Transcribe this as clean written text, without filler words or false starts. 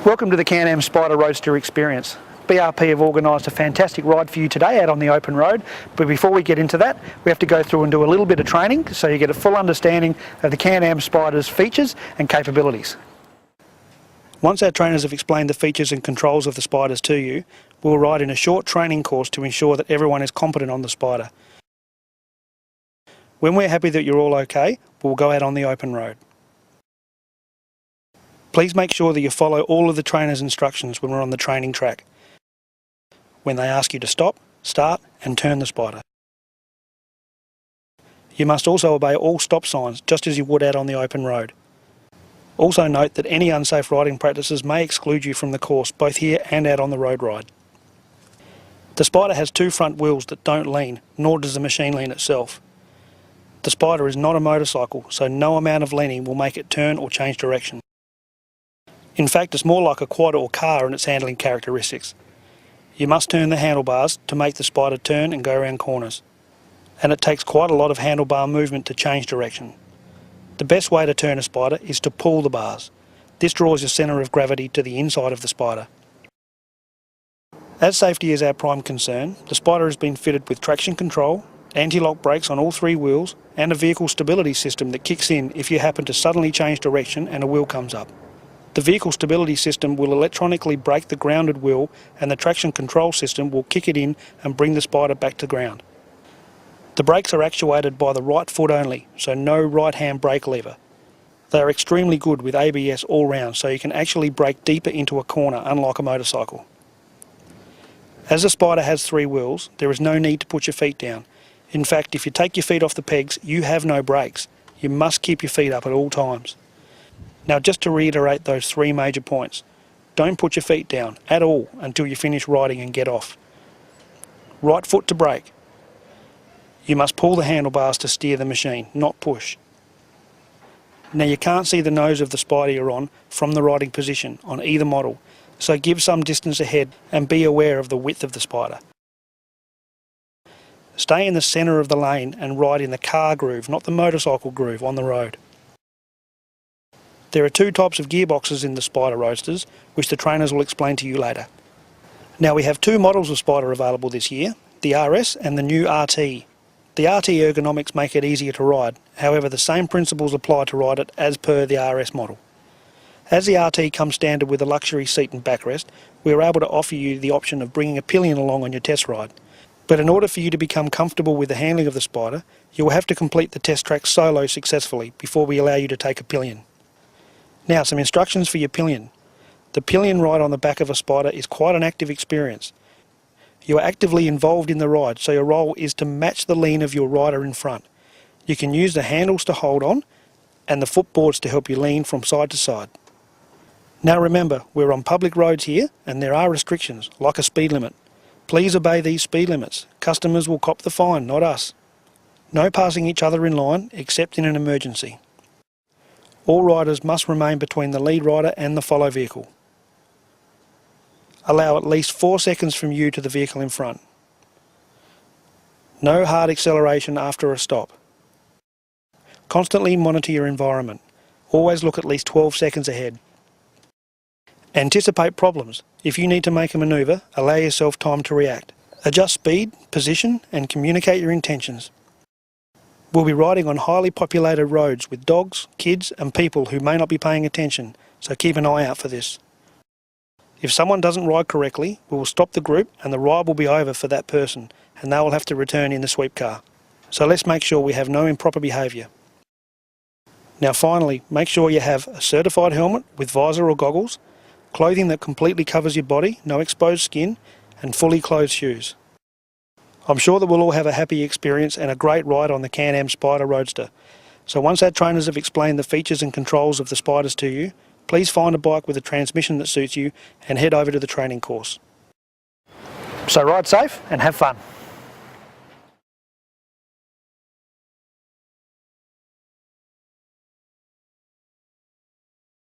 Welcome to the Can-Am Spyder Roadster Experience. BRP have organised a fantastic ride for you today out on the open road, but before we get into that we have to go through and do a little bit of training so you get a full understanding of the Can-Am Spyder's features and capabilities. Once our trainers have explained the features and controls of the Spyders to you, we'll ride in a short training course to ensure that everyone is competent on the Spyder. When we're happy that you're all okay, we'll go out on the open road. Please make sure that you follow all of the trainer's instructions when we're on the training track, when they ask you to stop, start and turn the Spyder. You must also obey all stop signs just as you would out on the open road. Also note that any unsafe riding practices may exclude you from the course both here and out on the road ride. The Spyder has two front wheels that don't lean, nor does the machine lean itself. The Spyder is not a motorcycle, so no amount of leaning will make it turn or change direction. In fact, it's more like a quad or car in its handling characteristics. You must turn the handlebars to make the Spyder turn and go around corners. And it takes quite a lot of handlebar movement to change direction. The best way to turn a Spyder is to pull the bars. This draws your centre of gravity to the inside of the Spyder. As safety is our prime concern, the Spyder has been fitted with traction control, anti-lock brakes on all three wheels and a vehicle stability system that kicks in if you happen to suddenly change direction and a wheel comes up. The vehicle stability system will electronically brake the grounded wheel and the traction control system will kick it in and bring the Spyder back to ground. The brakes are actuated by the right foot only, so no right hand brake lever. They are extremely good with ABS all round, so you can actually brake deeper into a corner unlike a motorcycle. As the Spyder has three wheels, there is no need to put your feet down. In fact, if you take your feet off the pegs, you have no brakes. You must keep your feet up at all times. Now just to reiterate those three major points, don't put your feet down at all until you finish riding and get off. Right foot to brake. You must pull the handlebars to steer the machine, not push. Now you can't see the nose of the Spyder you're on from the riding position on either model, so give some distance ahead and be aware of the width of the Spyder. Stay in the centre of the lane and ride in the car groove, not the motorcycle groove on the road. There are two types of gearboxes in the Spyder Roadsters, which the trainers will explain to you later. Now we have two models of Spyder available this year, the RS and the new RT. The RT ergonomics make it easier to ride, however the same principles apply to ride it as per the RS model. As the RT comes standard with a luxury seat and backrest, we are able to offer you the option of bringing a pillion along on your test ride. But in order for you to become comfortable with the handling of the Spyder, you will have to complete the test track solo successfully before we allow you to take a pillion. Now some instructions for your pillion. The pillion ride on the back of a Spyder is quite an active experience. You are actively involved in the ride, so your role is to match the lean of your rider in front. You can use the handles to hold on and the footboards to help you lean from side to side. Now remember, we're on public roads here and there are restrictions, like a speed limit. Please obey these speed limits. Customers will cop the fine, not us. No passing each other in line except in an emergency. All riders must remain between the lead rider and the follow vehicle. Allow at least 4 seconds from you to the vehicle in front. No hard acceleration after a stop. Constantly monitor your environment. Always look at least 12 seconds ahead. Anticipate problems. If you need to make a manoeuvre, allow yourself time to react. Adjust speed, position and communicate your intentions. We'll be riding on highly populated roads with dogs, kids and people who may not be paying attention, so keep an eye out for this. If someone doesn't ride correctly, we will stop the group and the ride will be over for that person and they will have to return in the sweep car. So let's make sure we have no improper behaviour. Now finally, make sure you have a certified helmet with visor or goggles, clothing that completely covers your body, no exposed skin and fully closed shoes. I'm sure that we'll all have a happy experience and a great ride on the Can-Am Spyder Roadster. So once our trainers have explained the features and controls of the Spyders to you, please find a bike with a transmission that suits you and head over to the training course. So ride safe and have fun.